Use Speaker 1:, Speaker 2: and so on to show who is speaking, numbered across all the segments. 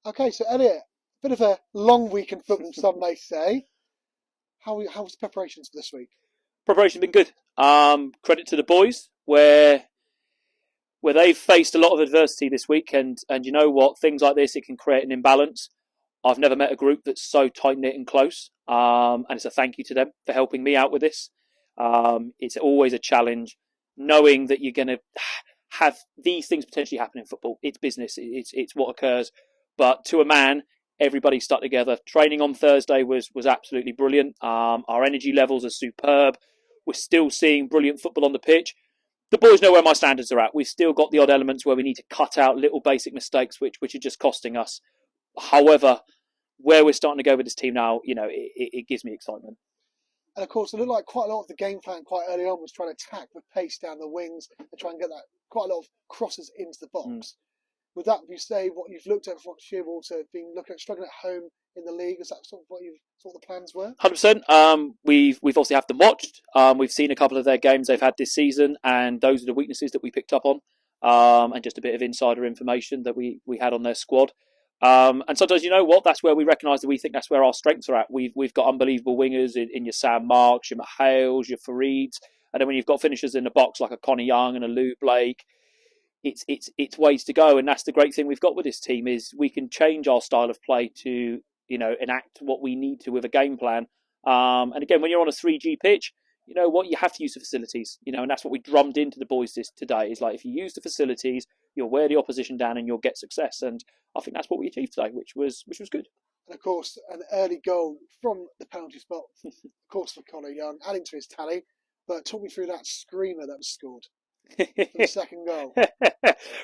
Speaker 1: Okay, so Elliot, bit of a long week in football, some may say. How's the preparations for this week?
Speaker 2: Preparation's been good. Credit to the boys, where they've faced a lot of adversity this week, and you know what, things like this, it can create an imbalance. I've never met a group that's so tight knit and close, and it's a thank you to them for helping me out with this. It's always a challenge, knowing that you're going to have these things potentially happen in football. It's business. It's what occurs. But to a man, everybody stuck together. Training on Thursday was absolutely brilliant. Our energy levels are superb. We're still seeing brilliant football on the pitch. The boys know where my standards are at. We've still got the odd elements where we need to cut out little basic mistakes, which are just costing us. However, where we're starting to go with this team now, it gives me excitement.
Speaker 1: And of course, it looked like quite a lot of the game plan quite early on was trying to attack with pace down the wings and try and get that quite a lot of crosses into the box. Would that, you say, what you've looked at for Sheerwater, been looking at struggling at home in the league? Is that sort of what the plans were?
Speaker 2: 100%. We've obviously had them watched. We've seen a couple of their games they've had this season, and those are the weaknesses that we picked up on, and just a bit of insider information that we had on their squad. And sometimes, you know what, that's where we recognise that we think that's where our strengths are at. We've got unbelievable wingers in your Sam Marks, your Mahales, your Farids, and then when you've got finishers in the box like a Conor Young and a Lou Blake, it's ways to go. And that's the great thing we've got with this team, is we can change our style of play to enact what we need to with a game plan. And again, when you're on a 3G pitch, you know what, you have to use the facilities, and that's what we drummed into the boys today, is like, if you use the facilities, you'll wear the opposition down and you'll get success. And I think that's what we achieved today, which was good.
Speaker 1: And of course, an early goal from the penalty spot, of course, for Conor Young, adding to his tally. But talk me through that screamer that was scored for the second goal.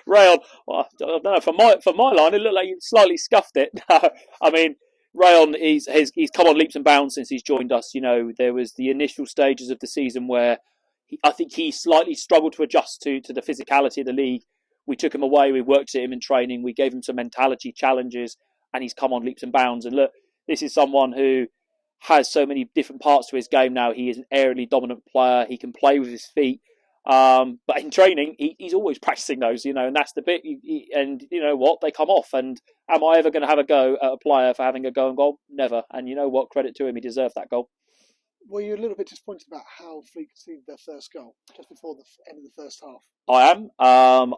Speaker 2: Rayon, well, I don't know, for my line, it looked like he slightly scuffed it. I mean, Rayon, he's come on leaps and bounds since he's joined us. There was the initial stages of the season where I think he slightly struggled to adjust to the physicality of the league. We took him away, we worked at him in training, we gave him some mentality challenges, and he's come on leaps and bounds. And look, this is someone who has so many different parts to his game now. He is an aerially dominant player. He can play with his feet. But in training, he's always practicing those, and that's the bit. And you know what? They come off. And am I ever going to have a go at a player for having a go and goal? Never. And you know what? Credit to him. He deserved that goal.
Speaker 1: Were you a little bit disappointed about how Fleet conceded their first goal just before the end of the first half?
Speaker 2: I am.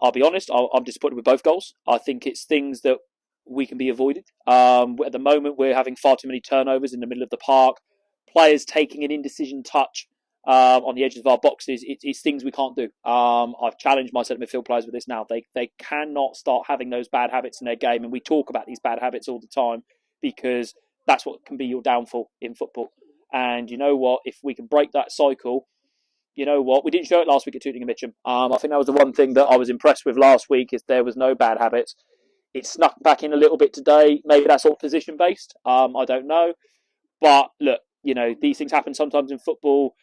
Speaker 2: I'll be honest. I'm disappointed with both goals. I think it's things that we can be avoided. At the moment, we're having far too many turnovers in the middle of the park. Players taking an indecision touch on the edges of our boxes. It's things we can't do. I've challenged my centre midfield players with this now. They cannot start having those bad habits in their game. And we talk about these bad habits all the time because that's what can be your downfall in football. And you know what? If we can break that cycle, you know what? We didn't show it last week at Tooting and Mitcham. I think that was the one thing that I was impressed with last week, is there was no bad habits. It snuck back in a little bit today. Maybe that's all position-based. I don't know. But look, these things happen sometimes in football.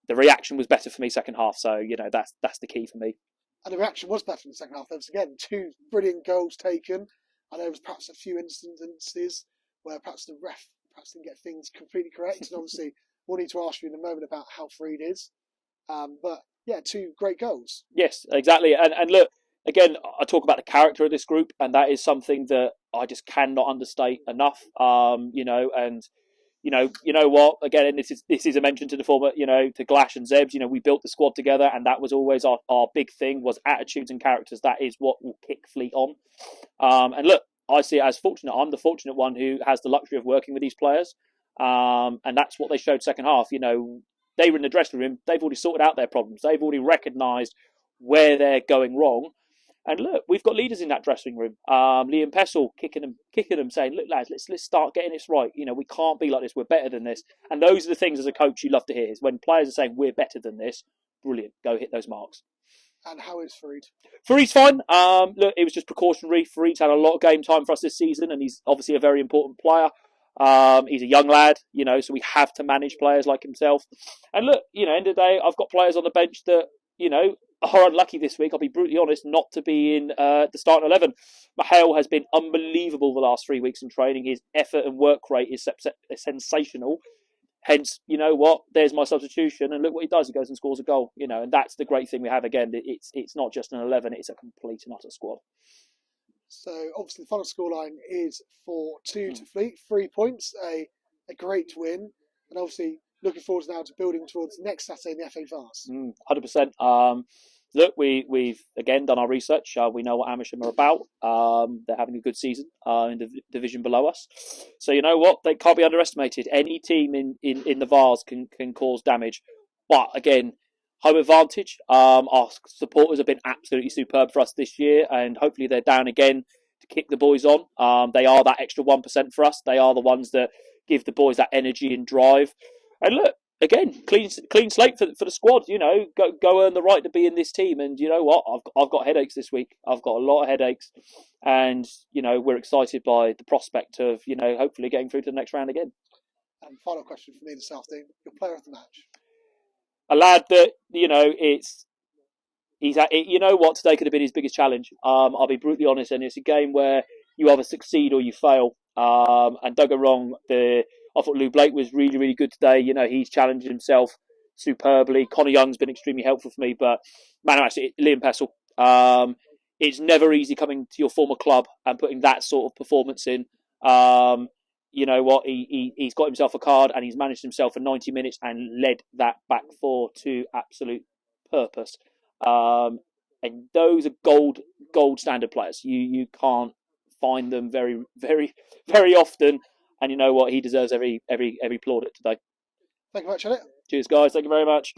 Speaker 2: The reaction was better for me second half. So, that's the key for me.
Speaker 1: And the reaction was better in the second half. There was, again, 2 brilliant goals taken. And there was perhaps a few instances where perhaps the ref didn't get things completely correct. And obviously, we'll need to ask you in a moment about how Freed is. But, yeah, 2 great goals.
Speaker 2: Yes, exactly. And look, again, I talk about the character of this group, and that is something that I just cannot understate enough. And you know what? Again, this is a mention to the former, to Glash and Zebs. We built the squad together, and that was always our big thing, was attitudes and characters. That is what will kick Fleet on. And look, I see it as fortunate. I'm the fortunate one who has the luxury of working with these players, and that's what they showed second half. They were in the dressing room. They've already sorted out their problems. They've already recognised where they're going wrong. And look, we've got leaders in that dressing room. Liam Pessel kicking them, saying, "Look, lads, let's start getting this right. We can't be like this. We're better than this." And those are the things as a coach you love to hear, is when players are saying, "We're better than this." Brilliant. Go hit those marks.
Speaker 1: And how is Farid?
Speaker 2: Farid's fine. Look, it was just precautionary. Farid's had a lot of game time for us this season, and he's obviously a very important player. He's a young lad, so we have to manage players like himself. And look, end of the day, I've got players on the bench that, are unlucky this week, I'll be brutally honest, not to be in the starting 11. Mahale has been unbelievable the last 3 weeks in training. His effort and work rate is sensational. Hence, you know what? There's my substitution, and look what he does. He goes and scores a goal. And that's the great thing we have. Again, it's not just an 11; it's a complete and utter squad.
Speaker 1: So obviously the final scoreline is 4-2 to Fleet, 3 points, a great win, and obviously looking forward now to building towards next Saturday in the FA Vars.
Speaker 2: 100%. Look, we've again done our research. We know what Amersham are about. They're having a good season in the division below us. So you know what? They can't be underestimated. Any team in the Vars can cause damage. But again, home advantage. Our supporters have been absolutely superb for us this year, and hopefully they're down again to kick the boys on. They are that extra 1% for us. They are the ones that give the boys that energy and drive. And look, again, clean slate for the squad. You know, go earn the right to be in this team. And you know what? I've got headaches this week. I've got a lot of headaches, and you know we're excited by the prospect of hopefully getting through to the next round again.
Speaker 1: And final question for me this afternoon: your player of the match?
Speaker 2: A lad that you know what, today could have been his biggest challenge. I'll be brutally honest, and it's a game where you either succeed or you fail. And don't get wrong, I thought Lou Blake was really, really good today. You know, he's challenged himself superbly. Connor Young's been extremely helpful for me, but man, actually, Liam Pessel. It's never easy coming to your former club and putting that sort of performance in. You know what? He's got himself a card and he's managed himself for 90 minutes and led that back four to absolute purpose. And those are gold standard players. You can't find them very, very, very often. And you know what? He deserves every plaudit today.
Speaker 1: Thank you very much, Elliott.
Speaker 2: Cheers, guys. Thank you very much.